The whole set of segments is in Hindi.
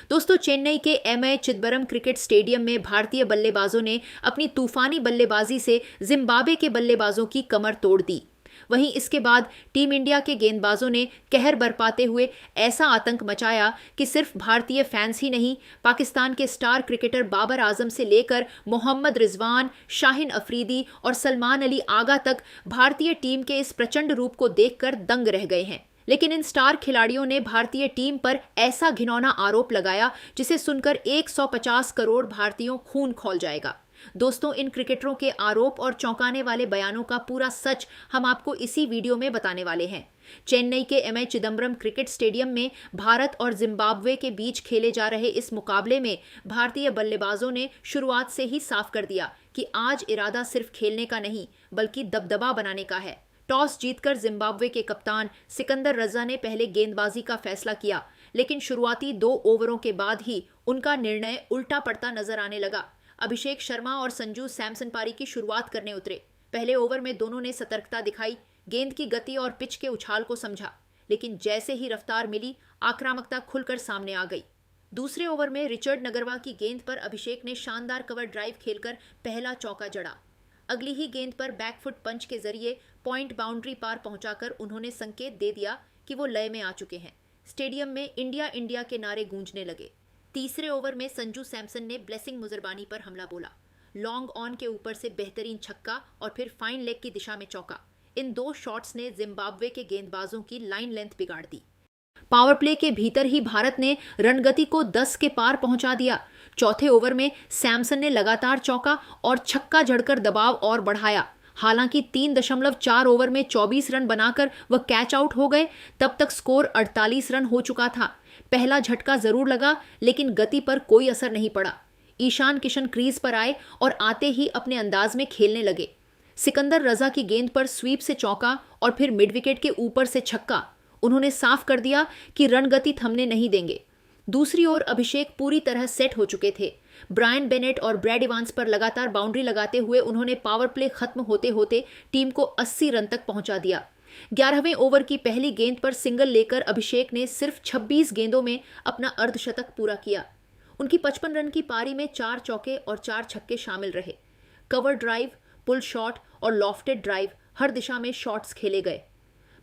दोस्तों, चेन्नई के एमए चिदंबरम क्रिकेट स्टेडियम में भारतीय बल्लेबाजों ने अपनी तूफानी बल्लेबाजी से जिम्बाब्वे के बल्लेबाजों की कमर तोड़ दी। वहीं इसके बाद टीम इंडिया के गेंदबाजों ने कहर बरपाते हुए ऐसा आतंक मचाया कि सिर्फ भारतीय फैंस ही नहीं, पाकिस्तान के स्टार क्रिकेटर बाबर आजम से लेकर मोहम्मद रिजवान, शाहिन अफरीदी और सलमान अली आगा तक भारतीय टीम के इस प्रचंड रूप को देखकर दंग रह गए हैं। लेकिन इन स्टार खिलाड़ियों ने भारतीय टीम पर ऐसा घिनौना आरोप लगाया जिसे सुनकर 150 करोड़ भारतीयों खून खौल जाएगा। दोस्तों, इन क्रिकेटरों के आरोप और चौंकाने वाले बयानों का पूरा सच हम आपको इसी वीडियो में बताने वाले हैं। चेन्नई के एमए चिदंबरम क्रिकेट स्टेडियम में भारत और जिम्बाब्वे के बीच खेले जा रहे इस मुकाबले में भारतीय बल्लेबाजों ने शुरुआत से ही साफ कर दिया कि आज इरादा सिर्फ खेलने का नहीं बल्कि दबदबा बनाने का है। टॉस जीतकर जिम्बाब्वे के कप्तान सिकंदर रजा ने पहले गेंदबाजी का फैसला किया, लेकिन शुरुआती 2 ओवरों के बाद ही उनका निर्णय उल्टा पड़ता नजर आने लगा। अभिषेक शर्मा और संजू सैमसन पारी की शुरुआत करने उतरे। पहले ओवर में दोनों ने सतर्कता दिखाई, गेंद की गति और पिच के उछाल को समझा, लेकिन जैसे ही रफ्तार मिली, आक्रामकता खुलकर सामने आ गई। दूसरे ओवर में रिचर्ड नगरवा की गेंद पर अभिषेक ने शानदार कवर ड्राइव खेलकर पहला चौका जड़ा। अगली ही गेंद पर बैकफुट पंच के जरिए पॉइंट बाउंड्री पार पहुंचाकर उन्होंने संकेत दे दिया कि वो लय में आ चुके हैं। स्टेडियम में इंडिया इंडिया के नारे गूंजने लगे। तीसरे ओवर में संजू सैमसन ने ब्लेसिंग मुजरबानी पर हमला बोला। लॉन्ग ऑन के ऊपर से बेहतरीन छक्का और फिर फाइन लेग की दिशा में चौका। इन 2 शॉट्स ने जिम्बाब्वे के गेंदबाजों की लाइन लेंथ बिगाड़ दी। पावर प्ले के भीतर ही भारत ने रणगति को 10 के पार पहुंचा दिया। चौथे ओवर में सैमसन ने लगातार चौका और छक्का जड़कर दबाव और बढ़ाया। हालांकि 3.4 ओवर में 24 रन बनाकर वह कैच आउट हो गए, तब तक स्कोर 48 रन हो चुका था। पहला झटका जरूर लगा, लेकिन गति पर कोई असर नहीं पड़ा। ईशान किशन क्रीज पर आए और आते ही अपने अंदाज में खेलने लगे। सिकंदर रजा की गेंद पर स्वीप से चौका और फिर मिड विकेट के ऊपर से छक्का। उन्होंने साफ कर दिया कि रणगति थमने नहीं देंगे। दूसरी ओर अभिषेक पूरी तरह सेट हो चुके थे। ब्रायन बेनेट और ब्रैड इवांस पर लगातार बाउंड्री लगाते हुए उन्होंने पावर प्ले खत्म होते होते टीम को 80 रन तक पहुंचा दिया। 11वें ओवर की पहली गेंद पर सिंगल लेकर अभिषेक ने सिर्फ 26 गेंदों में अपना अर्धशतक पूरा किया। उनकी 55 रन की पारी में 4 चौके और 4 छक्के शामिल रहे। कवर ड्राइव, पुल शॉट और लॉफ्टेड ड्राइव, हर दिशा में शॉट्स खेले गए।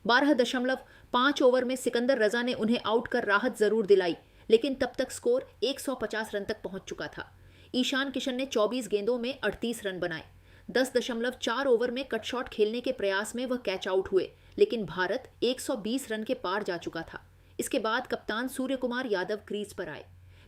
12.5 ओवर में सिकंदर रजा ने उन्हें आउट कर राहत जरूर दिलाई, लेकिन तब तक स्कोर 150 रन तक पहुंच चुका था। ईशान किशन ने 24 गेंदों में 38 रन बनाए। 10.4 ओवर में कट शॉट खेलने के प्रयास में वह कैच आउट हुए, लेकिन भारत 120 रन के पार जा चुका था। इसके बाद कप्तान सूर्य कुमार यादव क्रीज पर आए।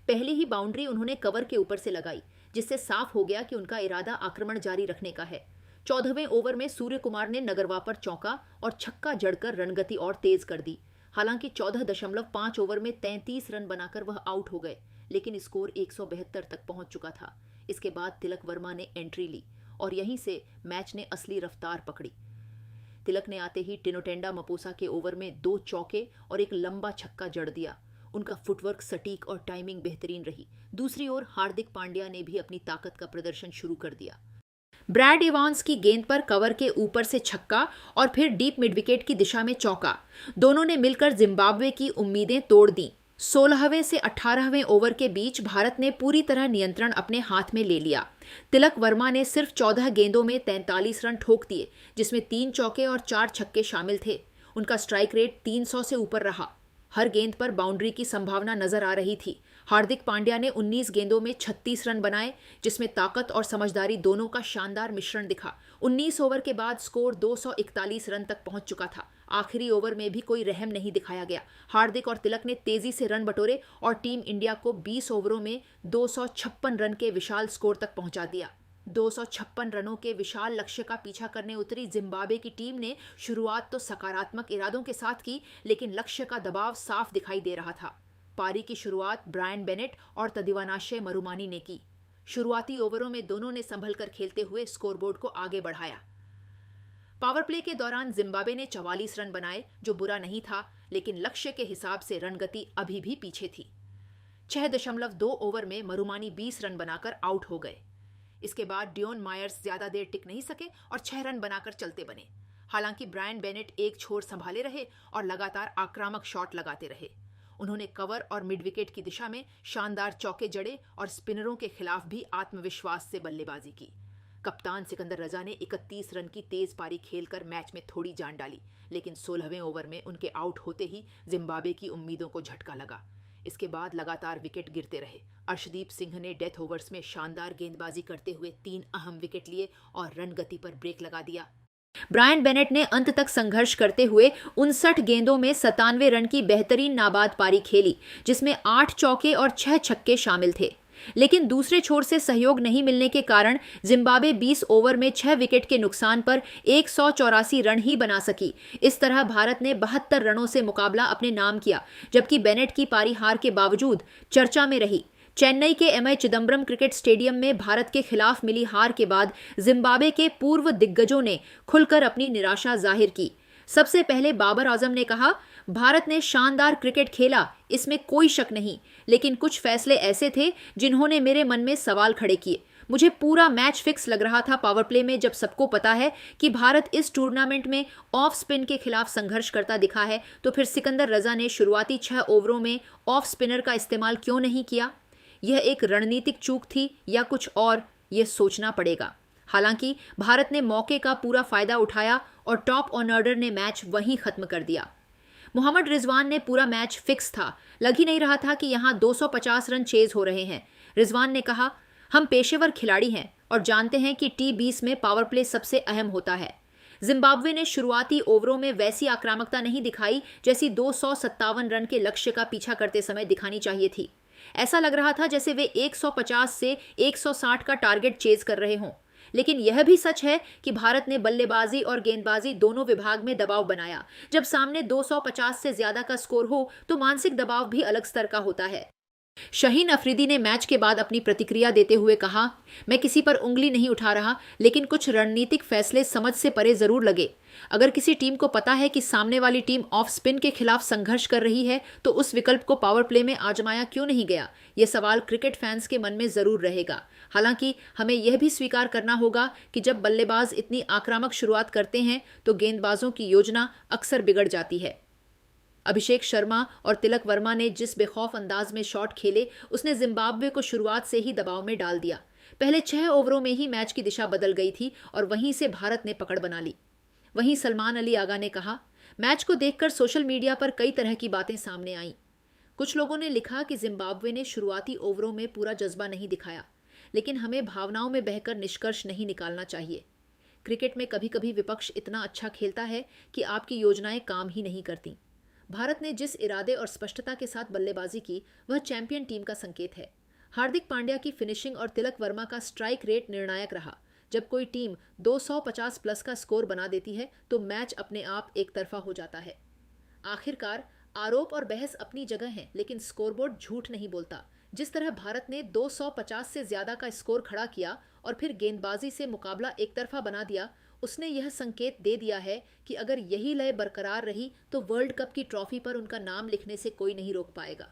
पहली ही बाउंड्री उन्होंने कवर के ऊपर से लगाई, जिससे साफ हो गया कि उनका इरादा आक्रमण जारी रखने का है। 14वें ओवर में सूर्य कुमार ने नगरवा पर चौका और छक्का जड़कर रणगति और तेज कर दी। हालांकि 14.5 ओवर में 33 रन बनाकर वह आउट हो गए, लेकिन स्कोर 172 तक पहुंच चुका था। इसके बाद तिलक वर्मा ने एंट्री ली और यहीं से मैच ने असली रफ्तार पकड़ी। तिलक ने आते ही टिनोटेंडा मपोसा के ओवर में 2 चौके और एक लंबा छक्का जड़ दिया। उनका फुटवर्क सटीक और टाइमिंग बेहतरीन रही। दूसरी ओर हार्दिक पांड्या ने भी अपनी ताकत का प्रदर्शन शुरू कर दिया। ब्रैड इवांस की गेंद पर कवर के ऊपर से छक्का और फिर डीप मिड विकेट की दिशा में चौका। दोनों ने मिलकर जिम्बाब्वे की उम्मीदें तोड़ दी। 16वें से 18वें ओवर के बीच भारत ने पूरी तरह नियंत्रण अपने हाथ में ले लिया। तिलक वर्मा ने सिर्फ 14 गेंदों में 43 रन ठोक दिए, जिसमें 3 चौके और 4 छक्के शामिल थे। उनका स्ट्राइक रेट 300 से ऊपर रहा। हर गेंद पर बाउंड्री की संभावना नजर आ रही थी। हार्दिक पांड्या ने 19 गेंदों में 36 रन बनाए, जिसमें ताकत और समझदारी दोनों का शानदार मिश्रण दिखा। 19 ओवर के बाद स्कोर 241 रन तक पहुंच चुका था। आखिरी ओवर में भी कोई रहम नहीं दिखाया गया। हार्दिक और तिलक ने तेजी से रन बटोरे और टीम इंडिया को 20 ओवरों में 256 रन के विशाल स्कोर तक पहुंचा दिया। 256 रनों के विशाल लक्ष्य का पीछा करने उतरी जिम्बाब्वे की टीम ने शुरुआत तो सकारात्मक इरादों के साथ की, लेकिन लक्ष्य का दबाव साफ दिखाई दे रहा था। पारी की शुरुआत ब्रायन बेनेट और तदिवानाशे मरुमानी ने की। शुरुआती ओवरों में दोनों ने संभलकर खेलते हुए स्कोरबोर्ड को आगे बढ़ाया। पावर प्ले के दौरान जिम्बाब्वे ने 44 रन बनाए, जो बुरा नहीं था, लेकिन लक्ष्य के हिसाब से रणगति अभी भी पीछे थी। 6.2 ओवर में मरुमानी 20 रन बनाकर आउट हो गए। इसके बाद डियोन मायर्स ज्यादा देर टिक नहीं सके और 6 रन बनाकर चलते बने। हालांकि ब्रायन बेनेट एक छोर संभाले रहे और लगातार आक्रामक शॉट लगाते रहे। उन्होंने कवर और मिड विकेट की दिशा में शानदार चौके जड़े और स्पिनरों के खिलाफ भी आत्मविश्वास से बल्लेबाजी की। कप्तान सिकंदर रजा ने 31 रन की तेज पारी खेलकर मैच में थोड़ी जान डाली, लेकिन 16वें ओवर में उनके आउट होते ही जिम्बाब्वे की उम्मीदों को झटका लगा। इसके बाद लगातार विकेट गिरते रहे। अर्शदीप सिंह ने डेथ ओवर्स में शानदार गेंदबाजी करते हुए 3 अहम विकेट लिए और रन गति पर ब्रेक लगा दिया। ब्रायन बेनेट ने अंत तक संघर्ष करते हुए 59 गेंदों में 97 रन की बेहतरीन नाबाद पारी खेली, जिसमें 8 चौके और 6 छक्के शामिल थे। लेकिन दूसरे छोर से सहयोग नहीं मिलने के कारण जिम्बाब्वे 20 ओवर में 6 विकेट के नुकसान पर 184 रन ही बना सकी। इस तरह भारत ने 72 रनों से मुकाबला अपने नाम किया, जबकि बेनेट की पारी हार के बावजूद चर्चा में रही। चेन्नई के एमए चिदंबरम क्रिकेट स्टेडियम में भारत के खिलाफ मिली हार के बाद जिम्बाब्वे के पूर्व दिग्गजों ने खुलकर अपनी निराशा जाहिर की। सबसे पहले बाबर आजम ने कहा, भारत ने शानदार क्रिकेट खेला, इसमें कोई शक नहीं, लेकिन कुछ फैसले ऐसे थे जिन्होंने मेरे मन में सवाल खड़े किए। मुझे पूरा मैच फिक्स लग रहा था पावर प्ले में। जब सबको पता है कि भारत इस टूर्नामेंट में ऑफ स्पिन के खिलाफ संघर्ष करता दिखा है, तो फिर सिकंदर रजा ने शुरुआती 6 ओवरों में ऑफ स्पिनर का इस्तेमाल क्यों नहीं किया? यह एक रणनीतिक चूक थी या कुछ और, ये सोचना पड़ेगा। हालांकि भारत ने मौके का पूरा फायदा उठाया और टॉप ऑर्डर ने मैच वहीं खत्म कर दिया। मोहम्मद रिजवान ने पूरा मैच फिक्स था, लग ही नहीं रहा था कि यहां 250 रन चेज हो रहे हैं। रिजवान ने कहा, हम पेशेवर खिलाड़ी हैं और जानते हैं कि T20 में पावर प्ले सबसे अहम होता है। जिम्बाब्वे ने शुरुआती ओवरों में वैसी आक्रामकता नहीं दिखाई जैसी 257 रन के लक्ष्य का पीछा करते समय दिखानी चाहिए थी। ऐसा लग रहा था जैसे वे 150 से 160 का टारगेट चेज कर रहे हों। लेकिन यह भी सच है कि भारत ने बल्लेबाजी और गेंदबाजी दोनों विभाग में दबाव बनाया। जब सामने 250 से ज्यादा का स्कोर हो तो मानसिक दबाव भी अलग स्तर का होता है। शाहीन अफरीदी ने मैच के बाद अपनी प्रतिक्रिया देते हुए कहा, मैं किसी पर उंगली नहीं उठा रहा, लेकिन कुछ रणनीतिक फैसले समझ से परे जरूर लगे। अगर किसी टीम को पता है कि सामने वाली टीम ऑफ स्पिन के खिलाफ संघर्ष कर रही है, तो उस विकल्प को पावर प्ले में आजमाया क्यों नहीं गया? ये सवाल क्रिकेट फैंस के मन में जरूर रहेगा। हालांकि हमें यह भी स्वीकार करना होगा कि जब बल्लेबाज इतनी आक्रामक शुरुआत करते हैं तो गेंदबाजों की योजना अक्सर बिगड़ जाती है। अभिषेक शर्मा और तिलक वर्मा ने जिस बेखौफ अंदाज में शॉट खेले, उसने जिम्बाब्वे को शुरुआत से ही दबाव में डाल दिया। पहले 6 ओवरों में ही मैच की दिशा बदल गई थी और वहीं से भारत ने पकड़ बना ली। वहीं सलमान अली आगा ने कहा, मैच को देखकर सोशल मीडिया पर कई तरह की बातें सामने आईं। कुछ लोगों ने लिखा कि जिम्बाब्वे ने शुरुआती ओवरों में पूरा जज्बा नहीं दिखाया, लेकिन हमें भावनाओं में बहकर निष्कर्ष नहीं निकालना चाहिए। क्रिकेट में कभी कभी विपक्ष इतना अच्छा खेलता है कि आपकी योजनाएं काम ही नहीं करती। भारत ने जिस इरादे और स्पष्टता के साथ बल्लेबाजी की, वह चैंपियन टीम का संकेत है। हार्दिक पांड्या की फिनिशिंग और तिलक वर्मा का स्ट्राइक रेट निर्णायक रहा। जब कोई टीम 250 प्लस का स्कोर बना देती है तो मैच अपने आप एक तरफा हो जाता है। आखिरकार आरोप और बहस अपनी जगह है, लेकिन स्कोरबोर्ड झूठ नहीं बोलता। जिस तरह भारत ने 250 से ज्यादा का स्कोर खड़ा किया और फिर गेंदबाजी से मुकाबला एक तरफा बना दिया, उसने यह संकेत दे दिया है कि अगर यही लय बरकरार रही तो वर्ल्ड कप की ट्रॉफी पर उनका नाम लिखने से कोई नहीं रोक पाएगा।